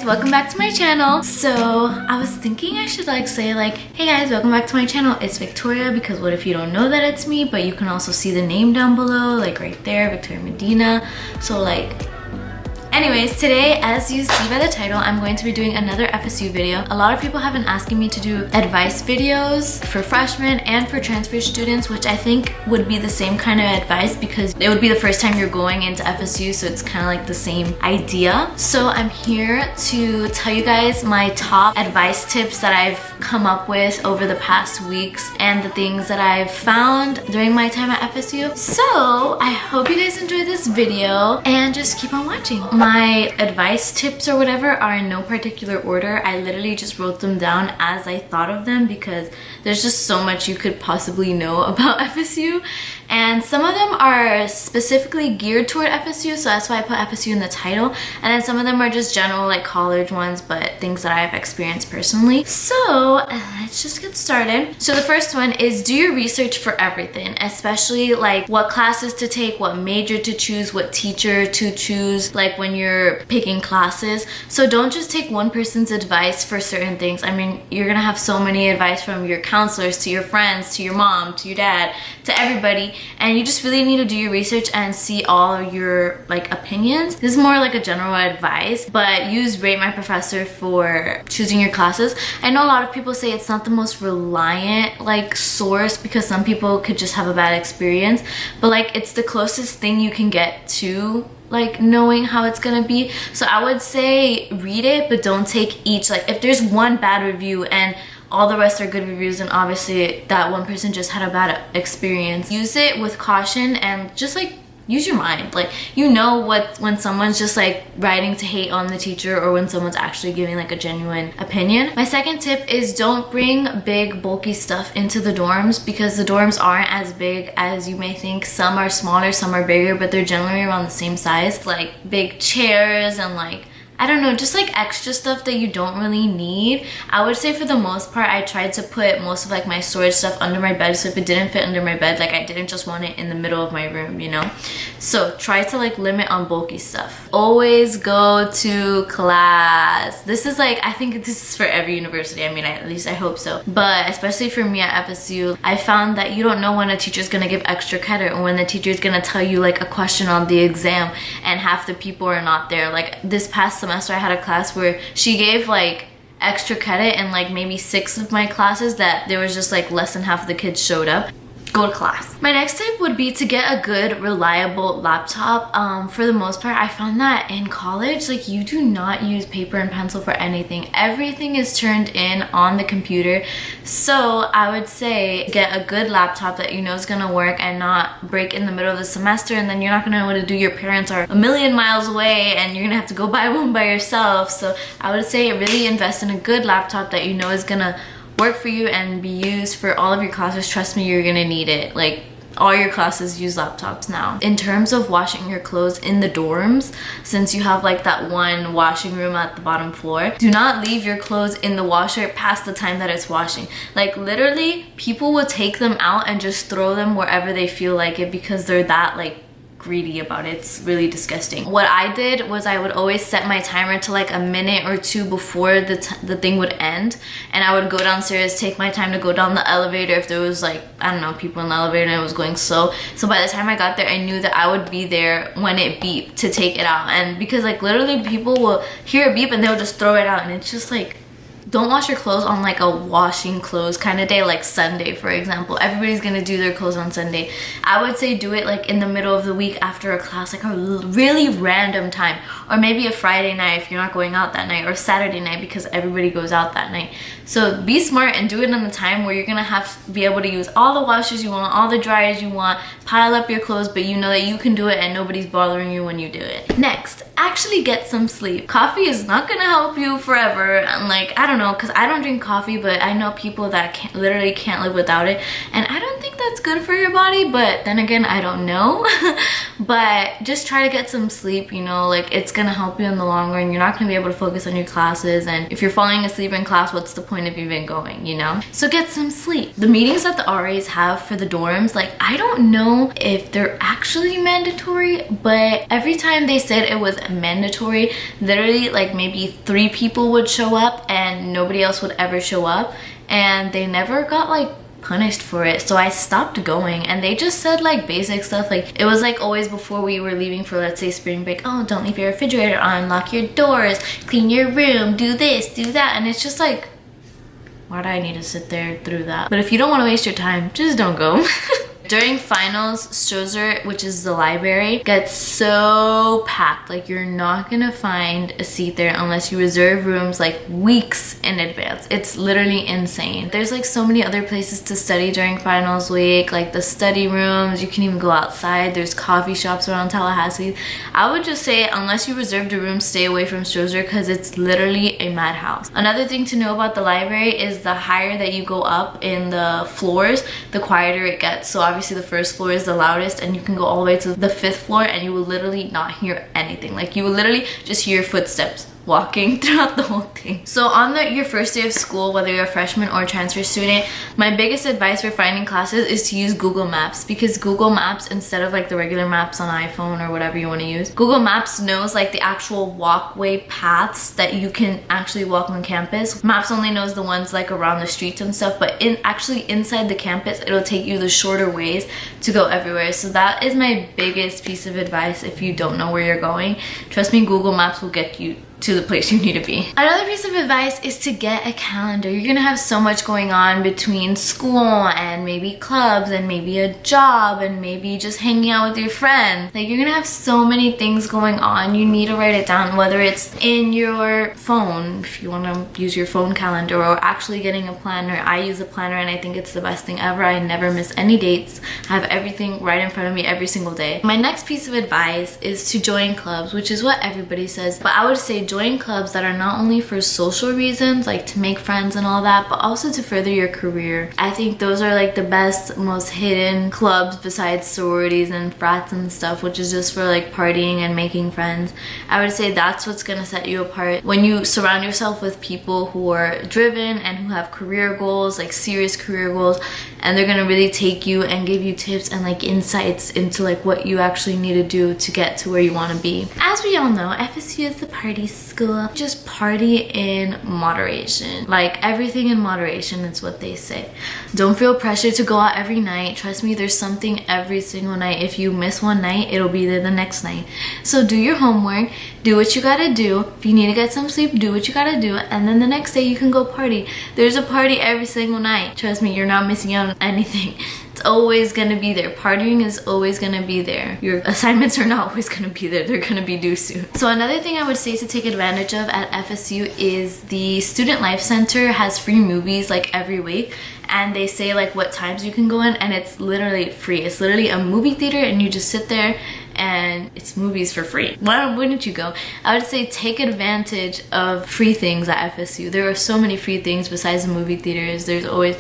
welcome back to my channel. So I was thinking I should say hey guys, welcome back to my channel. It's Victoria, because what if you don't know that it's me, but you can also see the name down below, like right there, Victoria Medina. So anyways, today, as you see by the title, I'm going to be doing another FSU video. A lot of people have been asking me to do advice videos for freshmen and for transfer students, which I think would be the same kind of advice because it would be the first time you're going into FSU, so it's kind of like the same idea. So I'm here to tell you guys my top advice tips that I've come up with over the past weeks and the things that I've found during my time at FSU. So I hope you guys enjoyed this video and just keep on watching. My advice tips or whatever are in no particular order. I literally just wrote them down as I thought of them because there's just so much you could possibly know about FSU, and some of them are specifically geared toward FSU, so that's why I put FSU in the title, and then some of them are just general like college ones, but things that I've experienced personally. So let's just get started. So the first one is do your research for everything, especially like what classes to take, what major to choose, what teacher to choose, like when you're picking classes. So don't just take one person's advice for certain things. I mean, you're gonna have so many advice from your counselors to your friends to your mom to your dad to everybody, and you just really need to do your research and see all your like opinions. This is more like a general advice, but use Rate My Professor for choosing your classes. I know a lot of people say it's not the most reliant like source because some people could just have a bad experience, but like it's the closest thing you can get to like knowing how it's gonna be. So I would say read it, but don't take each, like if there's one bad review and all the rest are good reviews, and obviously that one person just had a bad experience, use it with caution and just like use your mind. Like, you know what, when someone's just like writing to hate on the teacher or when someone's actually giving like a genuine opinion. My second tip is don't bring big bulky stuff into the dorms because the dorms aren't as big as you may think. Some are smaller, some are bigger, but they're generally around the same size. Like big chairs and like, I don't know, just like extra stuff that you don't really need. I would say for the most part, I tried to put most of like my storage stuff under my bed, so if it didn't fit under my bed, like I didn't just want it in the middle of my room, you know? So try to like limit on bulky stuff. Always go to class. This is like, I think this is for every university. I mean, at least I hope so. But especially for me at FSU, I found that you don't know when a teacher's gonna give extra credit or when the teacher's gonna tell you like a question on the exam and half the people are not there. Like this past semester I had a class where she gave like extra credit in like maybe 6 of my classes that there was just like less than half of the kids showed up. Go to class. My next tip would be to get a good reliable laptop. For the most part, I found that in college, like you do not use paper and pencil for anything. Everything is turned in on the computer. So I would say get a good laptop that you know is gonna work and not break in the middle of the semester, and then you're not gonna know what to do. Your parents are a million miles away and you're gonna have to go buy one by yourself. So I would say really invest in a good laptop that you know is gonna work for you and be used for all of your classes. Trust me, you're gonna need it. Like all your classes use laptops now. In terms of washing your clothes in the dorms, since you have like that one washing room at the bottom floor, do not leave your clothes in the washer past the time that it's washing. Like literally people will take them out and just throw them wherever they feel like it because they're that like greedy about it. It's really disgusting. What I did was I would always set my timer to like a minute or two before the thing would end, and I would go downstairs, take my time to go down the elevator if there was like, I don't know, people in the elevator and it was going slow. So by the time I got there, I knew that I would be there when it beeped to take it out. And because like literally people will hear a beep and they'll just throw it out, and it's just like, don't wash your clothes on like a washing clothes kind of day, like Sunday for example. Everybody's gonna do their clothes on Sunday. I would say do it like in the middle of the week after a class, like a really random time, or maybe a Friday night if you're not going out that night, or Saturday night because everybody goes out that night. So be smart and do it in the time where you're gonna have to be able to use all the washers you want, all the dryers you want, pile up your clothes, but you know that you can do it and nobody's bothering you when you do it. Next, actually get some sleep. Coffee is not gonna help you forever, and like, I don't know, because I don't drink coffee, but I know people that literally can't live without it, and I don't think that's good for your body, but then again, I don't know. But just try to get some sleep, you know, like it's gonna help you in the long run. You're not gonna be able to focus on your classes, and if you're falling asleep in class, what's the point of even going, you know? So get some sleep. The meetings that the RAs have for the dorms, like I don't know if they're actually mandatory, but every time they said it was wasn't mandatory. Literally like maybe 3 people would show up and nobody else would ever show up, and they never got like punished for it. So I stopped going, and they just said like basic stuff. Like it was like always before we were leaving for, let's say, spring break, oh, don't leave your refrigerator on, lock your doors, clean your room, do this, do that. And it's just like, why do I need to sit there through that? But if you don't want to waste your time, just don't go. During finals, Strozer, which is the library, gets so packed. Like you're not gonna find a seat there unless you reserve rooms like weeks in advance. It's literally insane. There's like so many other places to study during finals week, like the study rooms. You can even go outside. There's coffee shops around Tallahassee. I would just say, unless you reserved a room, stay away from Strozer because it's literally a madhouse. Another thing to know about the library is the higher that you go up in the floors, the quieter it gets. So obviously the first floor is the loudest, and you can go all the way to the 5th floor and you will literally not hear anything. Like you will literally just hear footsteps walking throughout the whole thing. So on your first day of school, whether you're a freshman or a transfer student, my biggest advice for finding classes is to use Google Maps, because Google Maps, instead of like the regular maps on iPhone or whatever you want to use, Google Maps knows like the actual walkway paths that you can actually walk on campus. Maps only knows the ones like around the streets and stuff, but actually inside the campus, it'll take you the shorter ways to go everywhere. So that is my biggest piece of advice if you don't know where you're going. Trust me, Google Maps will get you to the place you need to be. Another piece of advice is to get a calendar. You're gonna have so much going on between school and maybe clubs and maybe a job and maybe just hanging out with your friends. Like you're gonna have so many things going on. You need to write it down, whether it's in your phone, if you wanna use your phone calendar, or actually getting a planner. I use a planner and I think it's the best thing ever. I never miss any dates. I have everything right in front of me every single day. My next piece of advice is to join clubs, which is what everybody says, but I would say join clubs that are not only for social reasons, like to make friends and all that, but also to further your career. I think those are like the best, most hidden clubs besides sororities and frats and stuff, which is just for like partying and making friends. I would say that's what's gonna set you apart. When you surround yourself with people who are driven and who have career goals, like serious career goals, and they're gonna really take you and give you tips and like insights into like what you actually need to do to get to where you want to be. As we all know, FSU is the party school. Just party in moderation. Like everything in moderation is what they say. Don't feel pressure to go out every night. Trust me, there's something every single night. If you miss one night, it'll be there the next night. So do your homework, do what you gotta do. If you need to get some sleep, do what you gotta do, and then the next day you can go party. There's a party every single night. Trust me, you're not missing out on anything. It's always gonna be there. Partying is always gonna be there. Your assignments are not always gonna be there. They're gonna be due soon. So another thing I would say to take advantage of at FSU is the Student Life Center has free movies like every week, and they say like what times you can go in, and it's literally free. It's literally a movie theater and you just sit there and it's movies for free. Why wouldn't you go? I would say take advantage of free things at FSU. There are so many free things besides the movie theaters. There's always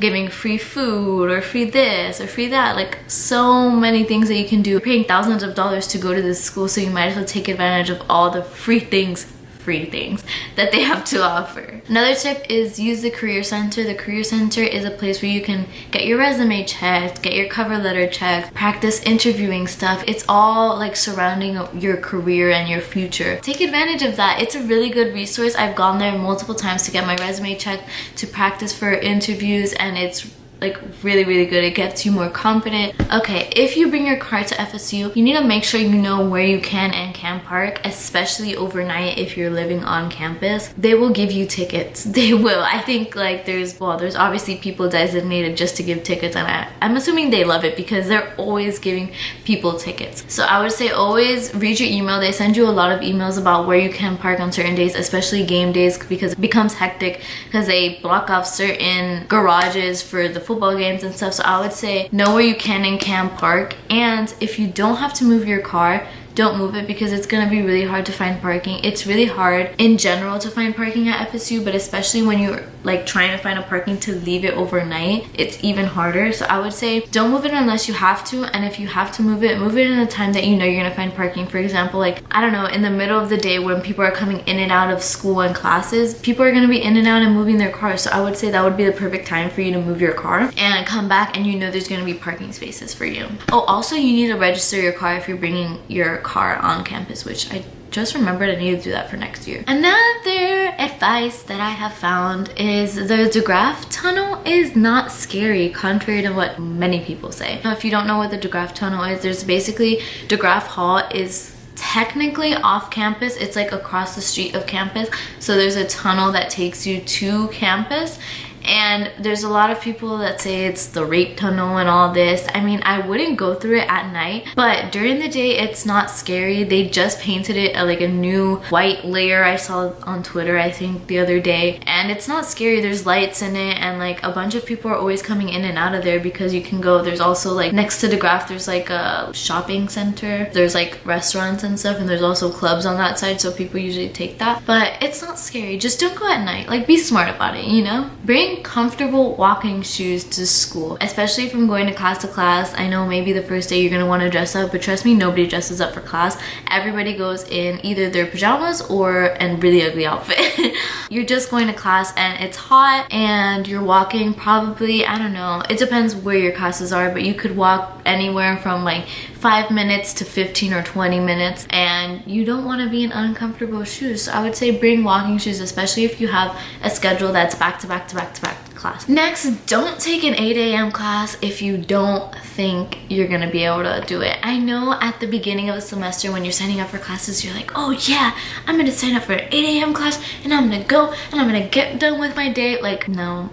giving free food or free this or free that. Like so many things that you can do. You're paying thousands of dollars to go to this school, so you might as well take advantage of all the free things that they have to offer. Another tip is use the Career Center. The Career Center is a place where you can get your resume checked, get your cover letter checked, practice interviewing stuff. It's all like surrounding your career and your future. Take advantage of that. It's a really good resource. I've gone there multiple times to get my resume checked, to practice for interviews, and it's like really good. It gets you more confident. Okay, if you bring your car to FSU, you need to make sure you know where you can and can't park, especially overnight if you're living on campus. They will give you tickets. They will. I think like there's obviously people designated just to give tickets, and I'm assuming they love it because they're always giving people tickets. So I would say always read your email. They send you a lot of emails about where you can park on certain days, especially game days, because it becomes hectic because they block off certain garages for the football games and stuff. So I would say know where you can and can't park, and if you don't have to move your car, don't move it, because it's gonna be really hard to find parking. It's really hard in general to find parking at FSU, but especially when you're like trying to find a parking to leave it overnight, it's even harder. So I would say don't move it unless you have to, and if you have to move it in a time that you know you're gonna find parking. For example, like I don't know, in the middle of the day when people are coming in and out of school and classes, people are gonna be in and out and moving their cars. So I would say that would be the perfect time for you to move your car and come back, and you know there's gonna be parking spaces for you. Oh, also you need to register your car if you're bringing your car on campus, which I just remembered I need to do that for next year. Another advice that I have found is the DeGraff tunnel is not scary, contrary to what many people say. Now, if you don't know what the DeGraff tunnel is, there's basically DeGraff Hall is technically off campus. It's like across the street of campus. So there's a tunnel that takes you to campus. And there's a lot of people that say it's the rape tunnel and all this. I mean, I wouldn't go through it at night, but during the day it's not scary. They just painted it like a new white layer. I saw on Twitter, I think the other day, and it's not scary. There's lights in it, and like a bunch of people are always coming in and out of there because you can go. There's also like next to DeGraff, there's like a shopping center. There's like restaurants and stuff, and there's also clubs on that side, so people usually take that. But it's not scary. Just don't go at night. Like, be smart about it, you know? Bring comfortable walking shoes to school, especially if I'm going to class. I know maybe the first day you're gonna want to dress up, but trust me, nobody dresses up for class. Everybody goes in either their pajamas or a really ugly outfit. You're just going to class and it's hot and you're walking probably, I don't know, it depends where your classes are, but you could walk anywhere from like 5 minutes to 15 or 20 minutes, and you don't want to be in uncomfortable shoes. So I would say bring walking shoes, especially if you have a schedule that's back to back to back to back class. Next, don't take an 8 a.m. class if you don't think you're gonna be able to do it. I know at the beginning of the semester when you're signing up for classes, you're like, oh yeah, I'm gonna sign up for an 8 a.m. class and I'm gonna go and I'm gonna get done with my day. Like, no,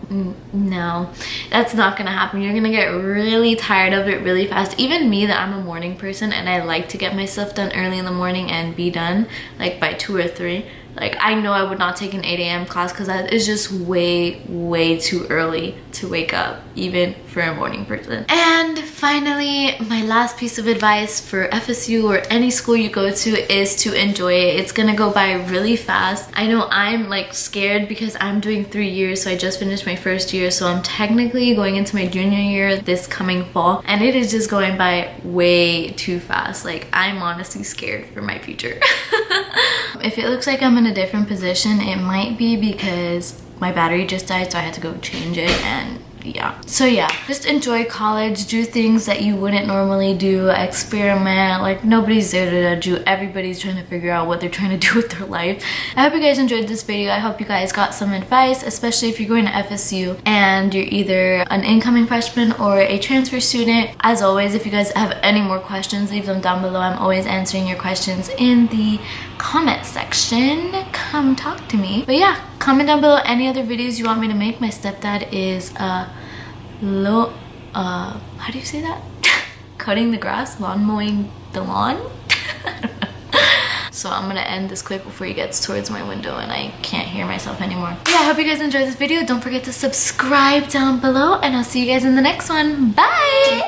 that's not gonna happen. You're gonna get really tired of it really fast. Even me, that I'm a morning person and I like to get my stuff done early in the morning and be done like by 2 or 3. Like, I know I would not take an 8 a.m. class because that is just way too early to wake up, even for a morning person. And finally, my last piece of advice for FSU or any school you go to is to enjoy it. It's gonna go by really fast. I know I'm like scared because I'm doing 3 years, so I just finished my first year, so I'm technically going into my junior year this coming fall, and it is just going by way too fast. Like, I'm honestly scared for my future. If it looks like I'm in a different position, it might be because my battery just died, so I had to go change it. And yeah, so yeah, just enjoy college, do things that you wouldn't normally do, experiment. Like, nobody's there to judge you. Everybody's trying to figure out what they're trying to do with their life. I hope you guys enjoyed this video. I hope you guys got some advice, especially if you're going to FSU and you're either an incoming freshman or a transfer student. As always, if you guys have any more questions, leave them down below. I'm always answering your questions in the comment section. Come talk to me. But yeah, comment down below any other videos you want me to make. My stepdad is how do you say that? Cutting the grass, lawn mowing the lawn. I don't know. So I'm gonna end this clip before he gets towards my window and I can't hear myself anymore. Yeah, I hope you guys enjoyed this video. Don't forget to subscribe down below, and I'll see you guys in the next one. Bye.